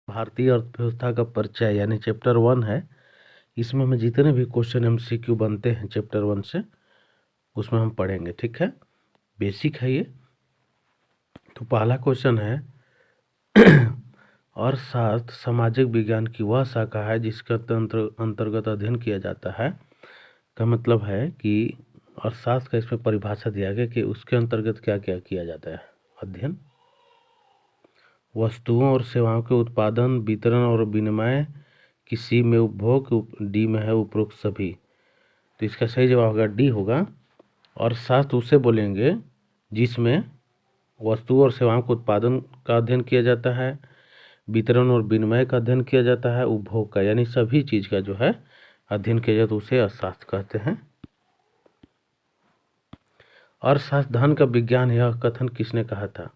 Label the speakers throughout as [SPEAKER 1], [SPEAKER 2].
[SPEAKER 1] भारतीय अर्थव्यवस्था का परिचय यानी चैप्टर 1 है। इसमें हमें जितने भी क्वेश्चन एमसीक्यू बनते हैं चैप्टर 1 से उसमें हम पढ़ेंगे, ठीक है। बेसिक है ये। तो पहला क्वेश्चन है अर्थशास्त्र सामाजिक विज्ञान की वह शाखा है जिसके अंतर्गत अध्ययन किया जाता है। का मतलब है कि अर्थशास्त्र का इसमें परिभाषा दिया गया कि उसके अंतर्गत क्या क्या किया जाता है अध्ययन। वस्तुओं और सेवाओं के उत्पादन, वितरण और विनिमय, किसी में उपभोग, डी में है उपरोक्त सभी। तो इसका सही जवाब होगा डी होगा। और शास्त्र उसे बोलेंगे जिसमें वस्तुओं और सेवाओं के उत्पादन का अध्ययन किया जाता है, वितरण और विनिमय का अध्ययन किया जाता है, उपभोग का यानी सभी चीज का जो है अध्ययन किया जाता है उसे अर्थशास्त्र कहते हैं। अर्थशास्त्र धन का विज्ञान है, यह कथन किसने कहा था?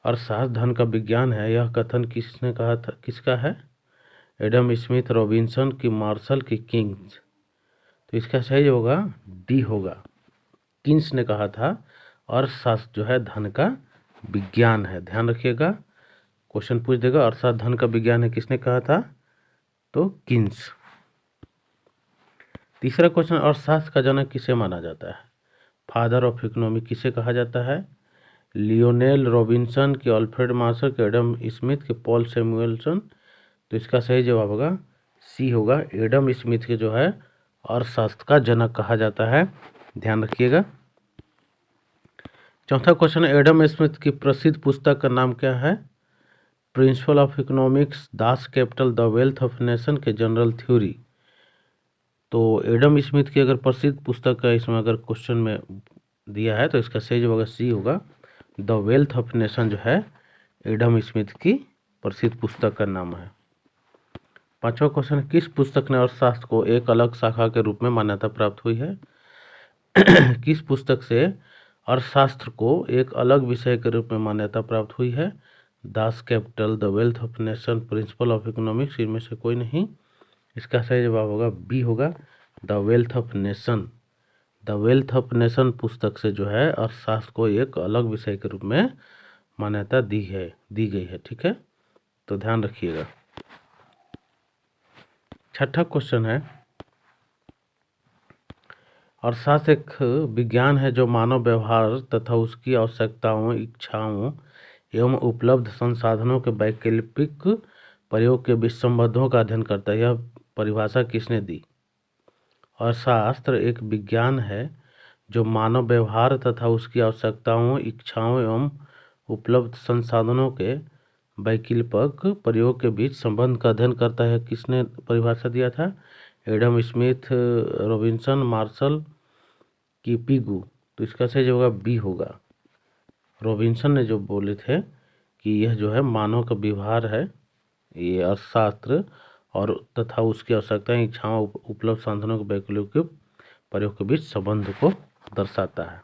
[SPEAKER 1] अर्थशास्त्र धन का विज्ञान है, यह कथन किसने कहा था? किसका है? एडम स्मिथ, रॉबिन्सन की, मार्शल की, किंग्स। तो इसका सही होगा डी होगा। किंग्स ने कहा था अर्थशास्त्र जो है धन का विज्ञान है। ध्यान रखिएगा, क्वेश्चन पूछ देगा अर्थशास्त्र धन का विज्ञान है, किसने कहा था? तो किंग्स। तीसरा क्वेश्चन, अर्थशास्त्र का जनक किसे माना जाता है? फादर ऑफ इकोनॉमी किसे कहा जाता है? लियोनेल रॉबिन्सन की, अल्फ्रेड मार्शल के, एडम स्मिथ के, पॉल सैमुएल्सन। तो इसका सही जवाब होगा सी होगा। एडम स्मिथ के जो है अर्थशास्त्र का जनक कहा जाता है। ध्यान रखिएगा। चौथा क्वेश्चन, एडम स्मिथ की प्रसिद्ध पुस्तक का नाम क्या है? Principle of economics, Das Kapital, the wealth of nation के, जनरल थ्योरी। तो एडम स्मिथ की अगर प्रसिद्ध पुस्तक का इसमें अगर क्वेश्चन में दिया है तो इसका सही जवाब होगा सी होगा। द वेल्थ ऑफ नेशन जो है एडम स्मिथ की प्रसिद्ध पुस्तक का नाम है। पांचवा क्वेश्चन, किस पुस्तक ने अर्थशास्त्र को एक अलग शाखा के रूप में मान्यता प्राप्त हुई है? किस पुस्तक से अर्थशास्त्र को एक अलग विषय के रूप में मान्यता प्राप्त हुई है? Das Kapital, the wealth of nation, principle of economics, इनमें से कोई नहीं। इसका सही जवाब होगा बी होगा, the wealth of nation. The wealth of nation पुस्तक से जो है अर्थशास्त्र को एक अलग विषय के रूप में मान्यता दी गई है, ठीक है। तो ध्यान रखिएगा। छठा क्वेश्चन है, अर्थशास्त्र एक विज्ञान है जो मानव व्यवहार तथा उसकी आवश्यकताओं, इच्छाओं एवं उपलब्ध संसाधनों के वैकल्पिक प्रयोग के बीच संबंधों का अध्ययन करता है। यह परिभाषा किसने दी? अर्थशास्त्र एक विज्ञान है जो मानव व्यवहार तथा उसकी आवश्यकताओं, इच्छाओं एवं उपलब्ध संसाधनों के वैकल्पिक प्रयोग के बीच संबंध का अध्ययन करता है। किसने परिभाषा दिया था? एडम स्मिथ, रॉबिन्सन, मार्शल की, पिगू। तो इसका सही होगा बी होगा। रॉबिन्सन ने जो बोले थे कि यह जो है मानव का व्यवहार है, ये अर्थशास्त्र और तथा उसकी आवश्यकताएं, इच्छाओं, उपलब्ध साधनों के वैकल्पिक प्रयोग के बीच संबंध को दर्शाता है।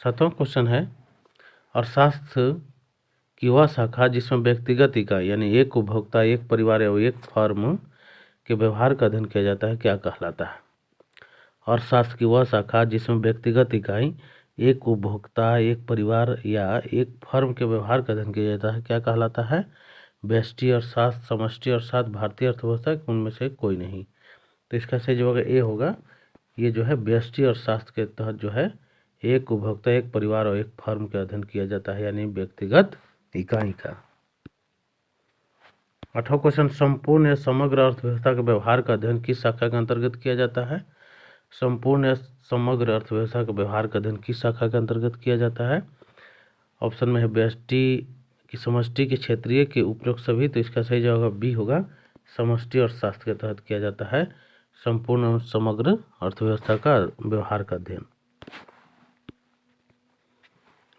[SPEAKER 1] सातवां क्वेश्चन है, अर्थशास्त्र की वह शाखा जिसमें व्यक्तिगत इकाई यानी एक उपभोक्ता, एक परिवार या एक फर्म के व्यवहार का अध्ययन किया जाता है, क्या कहलाता है? अर्थशास्त्र की वह शाखा जिसमें व्यक्तिगत इकाई, एक उपभोक्ता, एक परिवार या एक फर्म के व्यवहार का अध्ययन किया जाता है, क्या कहलाता है? व्यष्टि अर्थशास्त्र, समष्टि अर्थशास्त्र, भारतीय अर्थव्यवस्था, उनमें से कोई नहीं। तो इसका सही जवाब ए होगा। ये जो है व्यष्टि अर्थशास्त्र के तहत जो है एक उपभोक्ता, एक परिवार और एक फर्म का अध्ययन किया जाता है, यानी व्यक्तिगत इकाई का। 8वां क्वेश्चन, संपूर्ण या समग्र अर्थव्यवस्था के व्यवहार का अध्ययन किस शाखा के अंतर्गत किया जाता है? संपूर्ण या समग्र अर्थव्यवस्था के व्यवहार का अध्ययन किस शाखा के अंतर्गत किया जाता है? ऑप्शन में है व्यष्टि की, समष्टि की, क्षेत्रीय की, उपरोक्त सभी। तो इसका सही जवाब बी होगा, समष्टि अर्थशास्त्र के तहत किया जाता है संपूर्ण और समग्र अर्थव्यवस्था का व्यवहार का अध्ययन।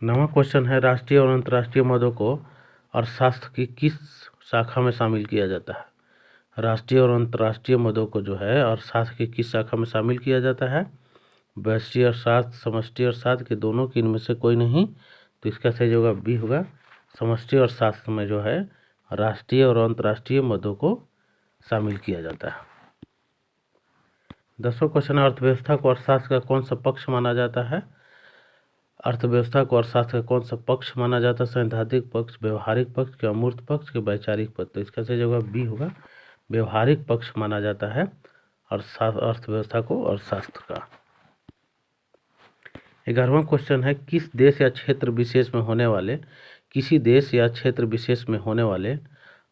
[SPEAKER 1] 9वां क्वेश्चन है, राष्ट्रीय और अंतर्राष्ट्रीय मदों को अर्थशास्त्र की किस शाखा में शामिल किया जाता है? राष्ट्रीय और अंतर्राष्ट्रीय मदों को जो है अर्थशास्त्र की किस शाखा में शामिल किया जाता है? व्यष्टि अर्थशास्त्र, समष्टि अर्थशास्त्र के, दोनों की, इनमें से कोई नहीं। तो इसका सही होगा बी होगा, समष्टि अर्थशास्त्र में जो है राष्ट्रीय और अंतर्राष्ट्रीय मदों को शामिल किया जाता है। 10वां क्वेश्चन, अर्थव्यवस्था को अर्थशास्त्र का कौन सा पक्ष माना जाता है? अर्थव्यवस्था को अर्थशास्त्र का कौन सा पक्ष माना जाता है? सैद्धांतिक पक्ष, व्यवहारिक पक्ष, के अमूर्त पक्ष, के वैचारिक पक्ष। तो इसका सही जवाब बी होगा, व्यवहारिक पक्ष माना जाता है अर्थव्यवस्था को अर्थशास्त्र का। 11वां क्वेश्चन है, किस देश या क्षेत्र विशेष में होने वाले किसी देश या क्षेत्र विशेष में होने वाले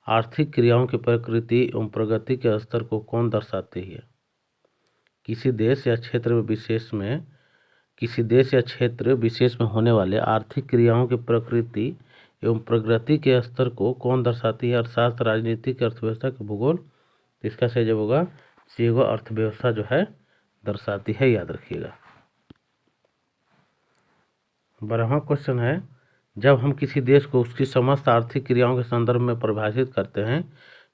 [SPEAKER 1] आर्थिक क्रियाओं की प्रकृति एवं प्रगति के स्तर को कौन दर्शाती है? किसी देश या क्षेत्र विशेष में किसी देश या क्षेत्र विशेष में होने वाले आर्थिक क्रियाओं की प्रकृति एवं प्रगति के स्तर को कौन दर्शाती है? अर्थशास्त्र, राजनीतिक, अर्थव्यवस्था के भूगोल। तो इसका सही जवाब होगा सी होगा, अर्थव्यवस्था जो है दर्शाती है, याद रखिएगा। 12वां क्वेश्चन है, जब हम किसी देश को उसकी समस्त आर्थिक क्रियाओं के संदर्भ में परिभाषित करते हैं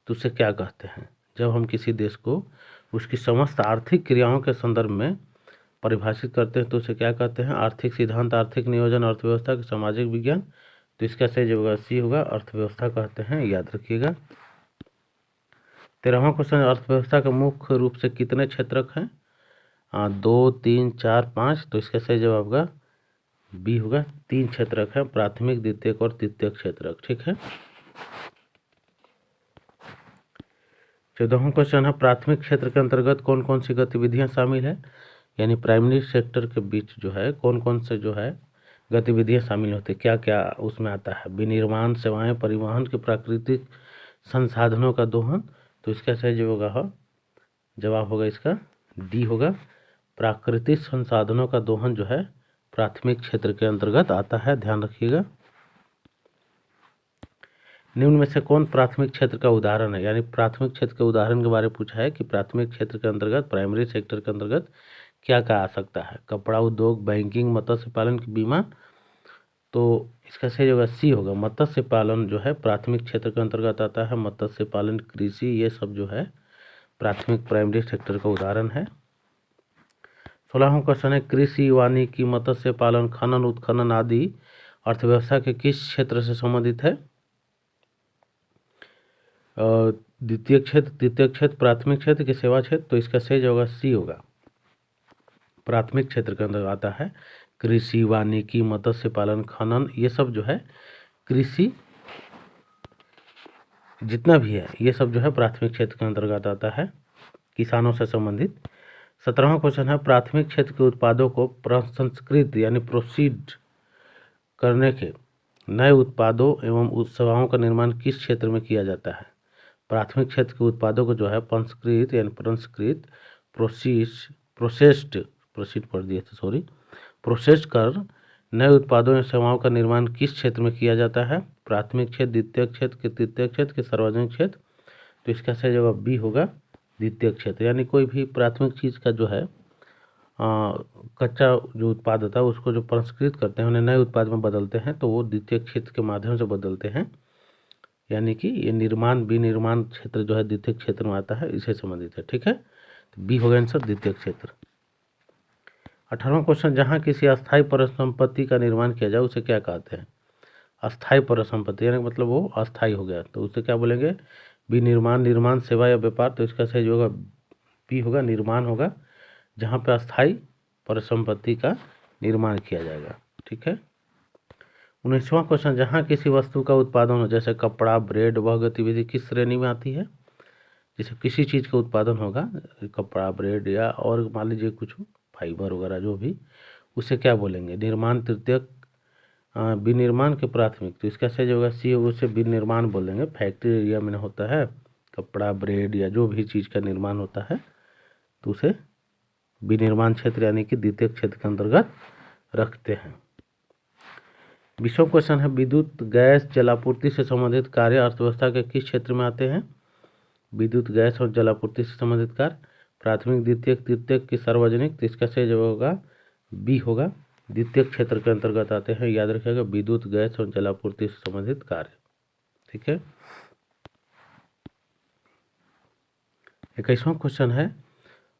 [SPEAKER 1] तो उसे क्या कहते हैं? जब हम किसी देश को उसकी समस्त आर्थिक क्रियाओं के संदर्भ में परिभाषित करते हैं तो उसे क्या कहते हैं? आर्थिक सिद्धांत, आर्थिक नियोजन, अर्थव्यवस्था के सामाजिक विज्ञान। तो इसका सही जवाब सी होगा, अर्थव्यवस्था कहते हैं, याद रखिएगा। 13वां क्वेश्चन, अर्थव्यवस्था के मुख्य रूप से कितने क्षेत्रक हैं? 2, 3, 4, 5। तो इसका सही जवाब होगा बी होगा, 3 क्षेत्रक है, प्राथमिक, द्वितीयक और तृतीयक क्षेत्रक। ठीक है। 14वां क्वेश्चन है, प्राथमिक क्षेत्र के अंतर्गत कौन कौन सी गतिविधियां शामिल है? यानी प्राइमरी सेक्टर के बीच जो है कौन कौन से जो है गतिविधियां शामिल होती है, क्या क्या उसमें आता है? विनिर्माण, सेवाएं, परिवहन के प्राकृतिक संसाधनों का दोहन। तो इसका सही जवाब होगा इसका डी होगा, प्राकृतिक संसाधनों का दोहन जो है प्राथमिक क्षेत्र के अंतर्गत आता है, ध्यान रखिएगा। निम्न में से कौन प्राथमिक क्षेत्र का उदाहरण है? यानी प्राथमिक क्षेत्र के उदाहरण के बारे में पूछा है कि प्राथमिक क्षेत्र के अंतर्गत, प्राइमरी सेक्टर के अंतर्गत क्या क्या आ सकता है? कपड़ा उद्योग, बैंकिंग, मत्स्य पालन, बीमा। तो इसका सही होगा सी होगा, मत्स्य पालन जो है प्राथमिक क्षेत्र के अंतर्गत आता है। मत्स्य पालन, कृषि, ये सब जो है प्राथमिक प्राइमरी सेक्टर का उदाहरण है। 16वां क्वेश्चन है, कृषि, वानिकी, मत्स्य पालन, खनन, उत्खनन आदि अर्थव्यवस्था के किस क्षेत्र से संबंधित है? द्वितीय क्षेत्र, तृतीय क्षेत्र, प्राथमिक क्षेत्र के सेवा क्षेत्र। तो इसका सही होगा सी होगा, प्राथमिक क्षेत्र के अंदर आता है। कृषि, वानिकी, मत्स्य पालन, खनन, ये सब जो है कृषि जितना भी है ये सब जो है प्राथमिक क्षेत्र के अंतर्गत आता है, किसानों से संबंधित। 17वां क्वेश्चन है, प्राथमिक क्षेत्र के उत्पादों को प्रसंस्कृत यानी प्रोसीड करने के नए उत्पादों एवं सेवाओं का निर्माण किस क्षेत्र में किया जाता है? प्राथमिक क्षेत्र के उत्पादों को जो है पंस्कृत यानी प्रसंस्कृत, प्रोसेस कर नए उत्पादों या सेवाओं का निर्माण किस क्षेत्र में किया जाता है? प्राथमिक क्षेत्र, द्वितीय क्षेत्र, के तृतीय क्षेत्र, के सार्वजनिक क्षेत्र। तो इसका सही जवाब बी होगा, द्वितीय क्षेत्र। यानी कोई भी प्राथमिक चीज़ का जो है कच्चा जो उत्पाद होता है उसको जो प्रसंस्कृत करते हैं, उन्हें नए उत्पाद में बदलते हैं, तो वो द्वितीय क्षेत्र के माध्यम से बदलते हैं। यानी कि ये निर्माण, विनिर्माण क्षेत्र जो है द्वितीय क्षेत्र में आता है, इसे संबंधित है। ठीक है, तो बी होगा आंसर, द्वितीय क्षेत्र। 18वां क्वेश्चन, जहाँ किसी अस्थायी परिसंपत्ति का निर्माण किया जाए उसे क्या कहते हैं? अस्थायी परिसंपत्ति यानी मतलब वो अस्थायी हो गया, तो उसे क्या बोलेंगे? विनिर्माण, निर्माण, सेवा या व्यापार। तो इसका सही होगा बी होगा, निर्माण होगा, जहाँ पे अस्थायी परिसंपत्ति का निर्माण किया जाएगा। ठीक है। 19वां क्वेश्चन, जहाँ किसी वस्तु का उत्पादन हो, जैसे कपड़ा, ब्रेड, वह गतिविधि किस श्रेणी में आती है? जैसे किसी चीज़ का उत्पादन होगा, कपड़ा, ब्रेड या और मान लीजिए कुछ फाइबर वगैरह जो भी, उसे क्या बोलेंगे? निर्माण, तृतीयक, विनिर्माण के प्राथमिक। तो इसका सही होगा सी होगा, उसे विनिर्माण बोल देंगे। फैक्ट्री एरिया में होता है कपड़ा, ब्रेड या जो भी चीज़ का निर्माण होता है तो उसे विनिर्माण क्षेत्र यानी कि द्वितीय क्षेत्र के अंतर्गत रखते हैं। 20वां क्वेश्चन है, विद्युत, गैस, जलापूर्ति से संबंधित कार्य अर्थव्यवस्था के किस क्षेत्र में आते हैं? विद्युत, गैस और जलापूर्ति से संबंधित कार्य प्राथमिक, द्वितीयक, तृतीयक की सार्वजनिक। तो इसका सही जवाब होगा बी होगा, द्वितीय क्षेत्र के अंतर्गत आते हैं, याद रखिएगा, विद्युत, गैस और जलापूर्ति से संबंधित कार्य। ठीक है। 21वां क्वेश्चन है,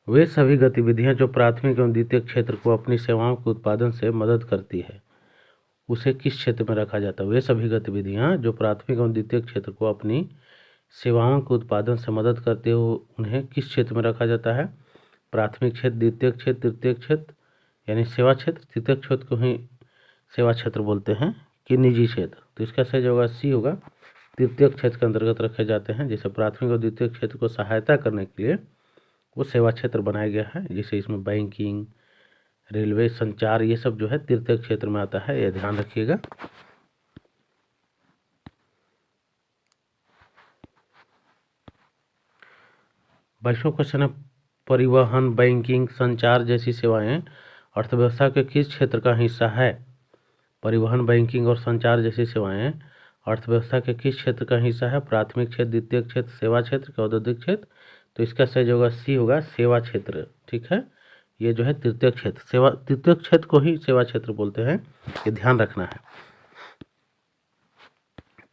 [SPEAKER 1] वे सभी गतिविधियां जो प्राथमिक एवं द्वितीय क्षेत्र को अपनी सेवाओं के उत्पादन से मदद करती है उसे किस क्षेत्र में रखा जाता है? वे सभी गतिविधियां जो प्राथमिक एवं द्वितीय क्षेत्र को अपनी सेवाओं के उत्पादन से मदद करते हो उन्हें किस क्षेत्र में रखा जाता है? प्राथमिक क्षेत्र, द्वितीय क्षेत्र, तृतीय क्षेत्र यानी सेवा क्षेत्र, तृतीय क्षेत्र को ही सेवा क्षेत्र बोलते हैं कि निजी क्षेत्र? तो इसका सही होगा सी होगा, तृतीयक क्षेत्र के अंतर्गत रखे जाते हैं। जैसे प्राथमिक और द्वितीयक क्षेत्र को सहायता करने के लिए वो सेवा क्षेत्र बनाया गया है। जैसे इसमें बैंकिंग, रेलवे, संचार, ये सब जो है तृतीयक क्षेत्र में आता है, ये ध्यान रखिएगा। 22वां क्वेश्चन है, परिवहन, बैंकिंग, संचार जैसी सेवाएं अर्थव्यवस्था के किस क्षेत्र का हिस्सा है? परिवहन, बैंकिंग और संचार जैसी सेवाएं अर्थव्यवस्था के किस क्षेत्र का हिस्सा है? प्राथमिक क्षेत्र, द्वितीय क्षेत्र, सेवा क्षेत्र के औद्योगिक क्षेत्र? तो इसका सही होगा सी होगा, सेवा क्षेत्र। ठीक है, ये जो है तृतीय क्षेत्र, सेवा तृतीय क्षेत्र को ही सेवा क्षेत्र बोलते हैं, ये ध्यान रखना है।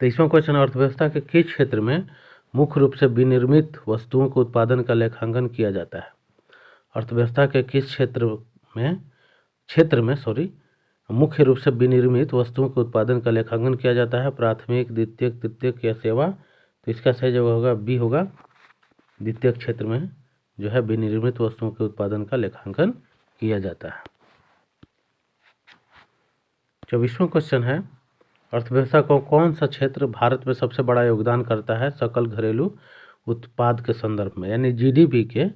[SPEAKER 1] 23वां क्वेश्चन, अर्थव्यवस्था के किस क्षेत्र में मुख्य रूप से विनिर्मित वस्तुओं के उत्पादन का लेखांकन किया जाता है? अर्थव्यवस्था के किस क्षेत्र में मुख्य रूप से विनिर्मित वस्तुओं के उत्पादन का लेखांकन किया जाता है? प्राथमिक, द्वितीयक, तृतीयक या सेवा? तो इसका सही जवाब होगा बी होगा, द्वितीयक क्षेत्र में जो है विनिर्मित वस्तुओं के उत्पादन का लेखांकन किया जाता है। 24वां क्वेश्चन है, अर्थव्यवस्था को कौन सा क्षेत्र भारत में सबसे बड़ा योगदान करता है सकल घरेलू उत्पाद के संदर्भ में? यानी जीडीपी के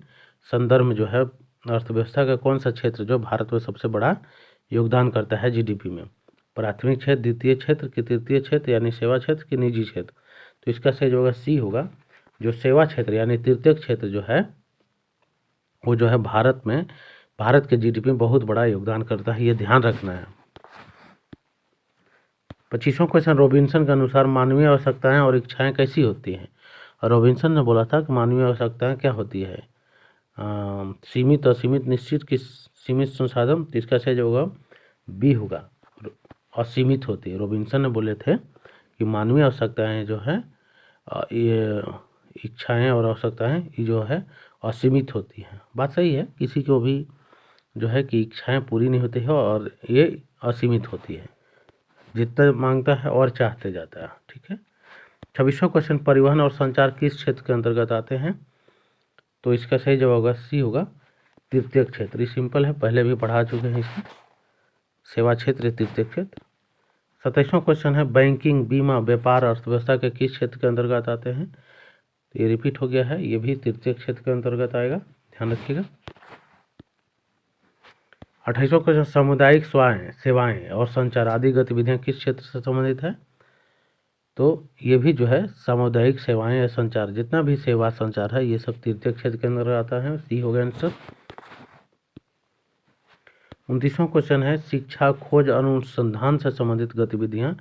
[SPEAKER 1] संदर्भ में जो है अर्थव्यवस्था का कौन सा क्षेत्र जो भारत में सबसे बड़ा योगदान करता है जीडीपी में? प्राथमिक क्षेत्र, द्वितीय क्षेत्र की तृतीय क्षेत्र यानी सेवा क्षेत्र की निजी क्षेत्र? तो इसका सही होगा सी होगा, जो सेवा क्षेत्र यानी तृतीय क्षेत्र जो है वो जो है भारत के जीडीपी में बहुत बड़ा योगदान करता है, ये ध्यान रखना है। 25वां क्वेश्चन, रॉबिन्सन के अनुसार मानवीय आवश्यकताएं और इच्छाएं कैसी होती हैं? और रॉबिन्सन ने बोला था कि मानवीय आवश्यकताएं क्या होती है? सीमित, असीमित, निश्चित कि सीमित संसाधन? तो इसका सही होगा बी होगा, असीमित होती है। रॉबिन्सन ने बोले थे कि मानवीय आवश्यकताएं जो है ये इच्छाएं और आवश्यकताएं ये जो है असीमित होती हैं। बात सही है, किसी को भी जो है कि इच्छाएं पूरी नहीं होती है और ये असीमित होती है, जितना मांगता है और चाहते जाता है। ठीक है। 26वां क्वेश्चन, परिवहन और संचार किस क्षेत्र के अंतर्गत आते हैं? तो इसका सही जवाब होगा सी होगा, तृतीय क्षेत्र। सिंपल है, पहले भी पढ़ा चुके हैं इसको, सेवा क्षेत्र तृतीय क्षेत्र। 27वां क्वेश्चन है, बैंकिंग, बीमा, व्यापार अर्थव्यवस्था के किस क्षेत्र के अंतर्गत आते हैं? तो ये रिपीट हो गया है, ये भी तृतीय क्षेत्र के अंतर्गत आएगा, ध्यान रखिएगा। 28वां क्वेश्चन, सामुदायिक सेवाएं और संचार आदि गतिविधियां किस क्षेत्र से संबंधित है? तो ये भी जो है सामुदायिक सेवाएं या संचार, जितना भी सेवा संचार है ये सब तृतीय क्षेत्र के अंदर आता है, सी हो गया आंसर। 29वां क्वेश्चन है, शिक्षा, खोज, अनुसंधान से संबंधित गतिविधियां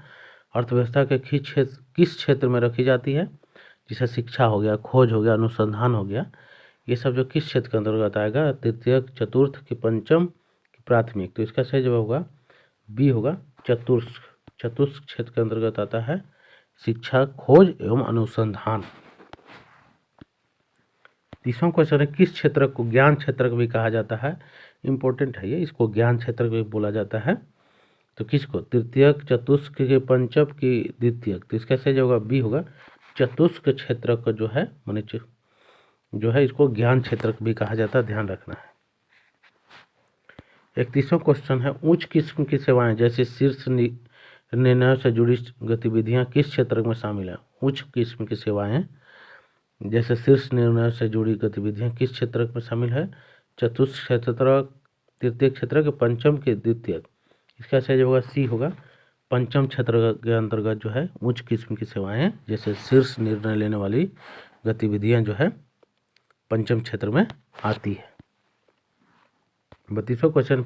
[SPEAKER 1] अर्थव्यवस्था के किस क्षेत्र में रखी जाती है? जैसे शिक्षा हो गया, खोज हो गया, अनुसंधान हो गया, ये सब जो किस क्षेत्र के अंतर्गत आएगा? तृतीय, चतुर्थ की पंचम की प्राथमिक? तो इसका सही जवाब होगा बी होगा, चतुर्थ क्षेत्र के अंतर्गत आता है शिक्षा, खोज एवं अनुसंधान। 30वां क्वेश्चन है, किस क्षेत्र को ज्ञान क्षेत्र भी कहा जाता है? इंपॉर्टेंट है ये, इसको ज्ञान क्षेत्र भी बोला जाता है। तो किसको? तृतीयक, चतुष्क के पंचक की द्वितीयक? तो इसका सही होगा बी होगा, चतुष्क क्षेत्र को जो है माने जो है इसको ज्ञान क्षेत्र भी कहा जाता है, ध्यान रखना है। 31वां क्वेश्चन है, उच्च किस्म की सेवाएं जैसे शीर्ष निर्णयों से जुड़ी गतिविधियां किस क्षेत्र में शामिल है? उच्च किस्म की सेवाएं जैसे शीर्ष निर्णयों से जुड़ी गतिविधियां किस क्षेत्र में शामिल है? चतुर्थ क्षेत्र, तृतीय क्षेत्र के पंचम के द्वितीय? इसका सही होगा सी होगा, पंचम क्षेत्र के अंतर्गत जो है उच्च किस्म की सेवाएं जैसे शीर्ष निर्णय लेने वाली गतिविधियां जो है पंचम क्षेत्र में आती है। 32वां क्वेश्चन,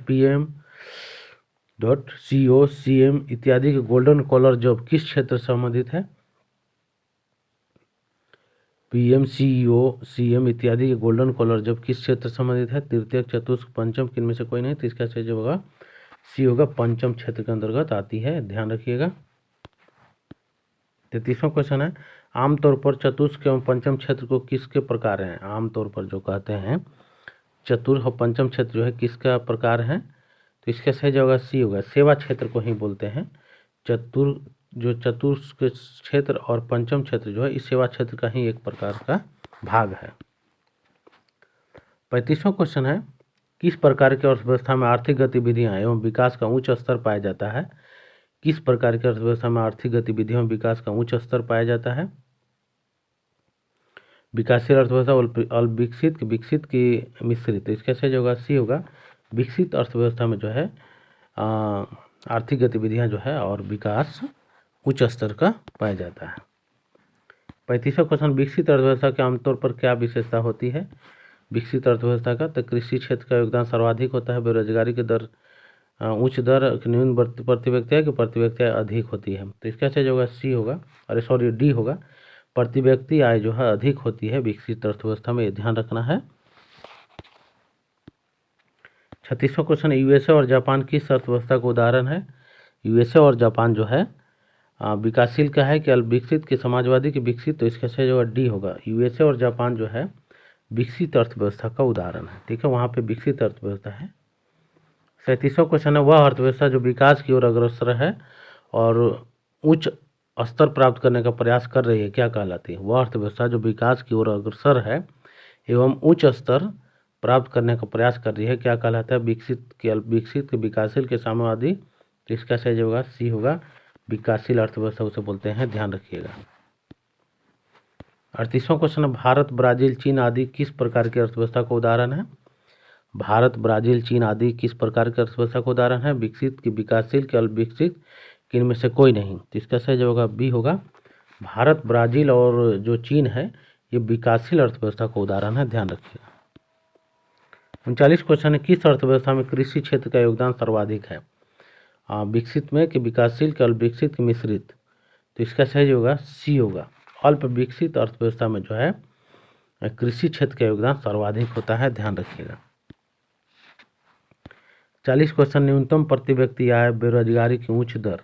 [SPEAKER 1] PM.CO, CM इत्यादि के गोल्डन कॉलर जॉब किस क्षेत्र से संबंधित है? PM, CEO, CM इत्यादि के गोल्डन कॉलर जॉब किस क्षेत्र से संबंधित है? तृतीय, चतुर्थ, पंचम, किनमें से कोई नहीं? तो इसका सही जवाब होगा सी होगा, पंचम क्षेत्र के अंतर्गत आती है, ध्यान रखिएगा। 33वां क्वेश्चन है, आमतौर पर चतुर्थ एवं पंचम क्षेत्र को किसके प्रकार हैं? आमतौर पर जो कहते हैं चतुर्थ और पंचम क्षेत्र जो है किसका प्रकार है? तो इसका सही जवाब सी होगा, सेवा क्षेत्र को ही बोलते हैं। चतुर्थ क्षेत्र और पंचम क्षेत्र जो है इस सेवा क्षेत्र का ही एक प्रकार का भाग है। 35वां क्वेश्चन है, किस प्रकार की अर्थव्यवस्था में आर्थिक गतिविधियां एवं विकास का उच्च स्तर पाया जाता है? किस प्रकार की अर्थव्यवस्था में आर्थिक गतिविधियों में विकास का उच्च स्तर पाया जाता है? विकासशील अर्थव्यवस्था और विकसित की मिश्रित। तो इसका सही होगा सी होगा। विकसित अर्थव्यवस्था में जो है आर्थिक गतिविधियां जो है और विकास उच्च स्तर का पाया जाता है। 35वां क्वेश्चन, विकसित अर्थव्यवस्था के आमतौर पर क्या विशेषता होती है? विकसित अर्थव्यवस्था का तो कृषि क्षेत्र का योगदान सर्वाधिक होता है, बेरोजगारी की दर उच्च दर, न्यून प्रति व्यक्ति है कि प्रति व्यक्ति आय अधिक होती है। तो इसका सही होगा सी होगा, डी होगा। प्रति व्यक्ति आय जो है अधिक होती है विकसित अर्थव्यवस्था में, ये ध्यान रखना है। 36वां क्वेश्चन, यूएसए और जापान किस अर्थव्यवस्था का उदाहरण है? यूएसए और जापान जो है विकासशील का है कि अल्पविकसित की समाजवादी की विकसित? तो इसका सही होगा डी होगा। यूएसए और जापान जो है विकसित अर्थव्यवस्था का उदाहरण है, ठीक है, वहाँ पे विकसित अर्थव्यवस्था है। 37वां क्वेश्चन है, वह अर्थव्यवस्था जो विकास की ओर अग्रसर है और उच्च स्तर प्राप्त करने का प्रयास कर रही है क्या कहलाती है? वह अर्थव्यवस्था जो विकास की ओर अग्रसर है एवं उच्च स्तर प्राप्त करने का प्रयास कर रही है क्या कहलाता है? विकसित के अल्पविकसित के विकासशील के साम्यवादी? तो इसका सही होगा सी होगा, विकासशील अर्थव्यवस्था उसे बोलते हैं, ध्यान रखिएगा। 38वां क्वेश्चन, भारत, ब्राजील, चीन आदि किस प्रकार की अर्थव्यवस्था का उदाहरण है? भारत, ब्राजील, चीन आदि किस प्रकार की अर्थव्यवस्था का उदाहरण है? विकसित की विकासशील के अल्पविकसित कि इनमें से कोई नहीं? तो इसका सही होगा बी होगा। भारत, ब्राजील और जो चीन है ये विकासशील अर्थव्यवस्था का उदाहरण है, ध्यान रखिएगा। 39 क्वेश्चन है, किस अर्थव्यवस्था में कृषि क्षेत्र का योगदान सर्वाधिक है? विकसित में कि विकासशील के अल्पविकसित की मिश्रित? तो इसका सही होगा सी होगा। अल्प विकसित अर्थव्यवस्था में जो है कृषि क्षेत्र का योगदान सर्वाधिक होता है, ध्यान रखिएगा। 40 क्वेश्चन, न्यूनतम प्रति व्यक्ति आय, बेरोजगारी की उच्च दर,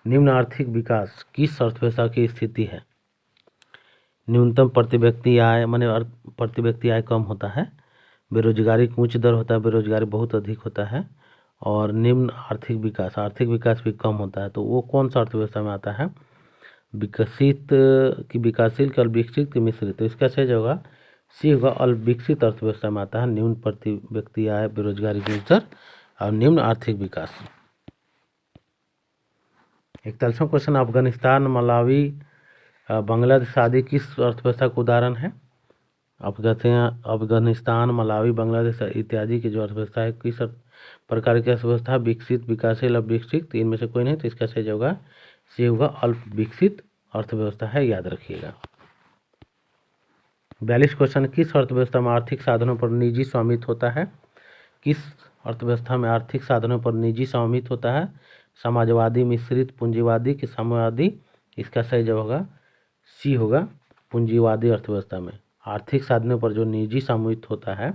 [SPEAKER 1] निम्न आर्थिक विकास किस अर्थव्यवस्था की स्थिति है? न्यूनतम प्रति व्यक्ति आय माने प्रति व्यक्ति आय कम होता है, बेरोजगारी की उच्च दर होता है, बेरोजगारी बहुत अधिक होता है, और निम्न आर्थिक विकास भी कम होता है। तो वो कौन सा अर्थव्यवस्था में आता है? विकसित की विकासशील के अल्पविकसित की मिश्रित? तो इसका सही होगा सी होगा, अल्पविकसित अर्थव्यवस्था में आता है। न्यून प्रति व्यक्ति आय, बेरोजगारी की उच्च दर और निम्न आर्थिक विकास। 41वां क्वेश्चन, अफगानिस्तान, मलावी, बांग्लादेश आदि किस अर्थव्यवस्था का उदाहरण है? अफगानिस्तान, मलावी, बांग्लादेश इत्यादि की जो अर्थव्यवस्था है किस प्रकार की अर्थव्यवस्था? विकसित, विकासशील, अल्पविकसित? इनमें से कोई नहीं, तो इसका सही होगा सी होगा, अल्प विकसित अर्थव्यवस्था है, याद रखिएगा। 42 क्वेश्चन, किस अर्थव्यवस्था में आर्थिक साधनों पर निजी स्वामित्व होता है? किस अर्थव्यवस्था में आर्थिक साधनों पर निजी स्वामित्व होता है? समाजवादी, मिश्रित, पूंजीवादी कि साम्यवादी? इसका सही होगा सी होगा, पूंजीवादी अर्थव्यवस्था में आर्थिक साधनों पर जो निजी स्वामित्व होता है,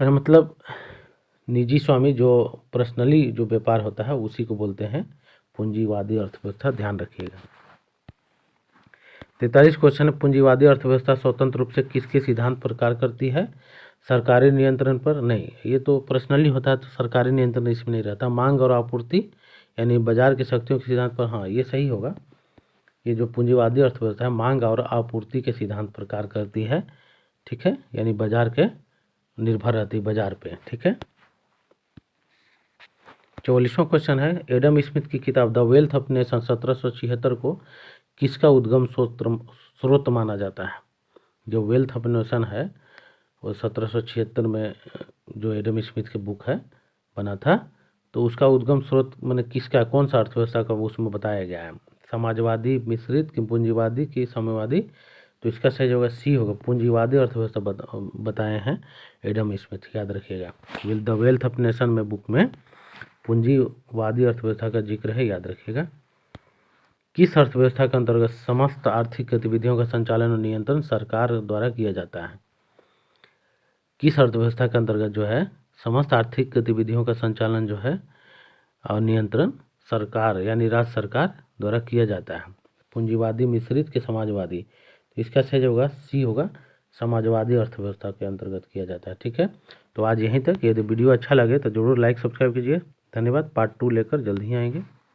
[SPEAKER 1] कहने मतलब निजी स्वामी जो पर्सनली जो व्यापार होता है उसी को बोलते हैं पूंजीवादी अर्थव्यवस्था, ध्यान रखिएगा। 43 क्वेश्चन, पूंजीवादी अर्थव्यवस्था स्वतंत्र रूप से किसके सिद्धांत पर कार्य करती है? सरकारी नियंत्रण पर? नहीं, ये तो पर्सनली होता है तो सरकारी नियंत्रण इसमें नहीं रहता। मांग और आपूर्ति यानी बाजार की शक्तियों के सिद्धांत पर? हाँ, ये सही होगा। ये जो पूंजीवादी अर्थव्यवस्था है मांग और आपूर्ति के सिद्धांत पर कार्य करती है, ठीक है, यानी बाजार के निर्भर रहती है बाजार पे, ठीक है। 44वां क्वेश्चन है, एडम स्मिथ की किताब द वेल्थ ऑफ नेशन 1776 को किसका उद्गम स्रोत माना जाता है? जो वेल्थ ऑफ नेशन है वो 1776 में जो एडम स्मिथ की बुक है बना था, तो उसका उद्गम स्रोत मैंने किसका, कौन सा अर्थव्यवस्था का उसमें बताया गया है? समाजवादी, मिश्रित कि पूंजीवादी कि साम्यवादी? तो इसका सही होगा सी होगा, पूंजीवादी अर्थव्यवस्था बताए हैं एडम स्मिथ, याद रखिएगा। द वेल्थ ऑफ नेशन में बुक में पूंजीवादी अर्थव्यवस्था का जिक्र है, याद रखिएगा। किस अर्थव्यवस्था के अंतर्गत समस्त आर्थिक गतिविधियों का संचालन और नियंत्रण सरकार द्वारा किया जाता है? किस अर्थव्यवस्था के अंतर्गत जो है समस्त आर्थिक गतिविधियों का संचालन जो है और नियंत्रण सरकार यानी राज्य सरकार द्वारा किया जाता है? पूंजीवादी, मिश्रित के समाजवादी? तो इसका सही होगा सी होगा, समाजवादी अर्थव्यवस्था के अंतर्गत किया जाता है, ठीक है। तो आज यहीं तक। यदि वीडियो अच्छा लगे तो जरूर लाइक सब्सक्राइब कीजिए। धन्यवाद। पार्ट 2 लेकर जल्द ही आएंगे।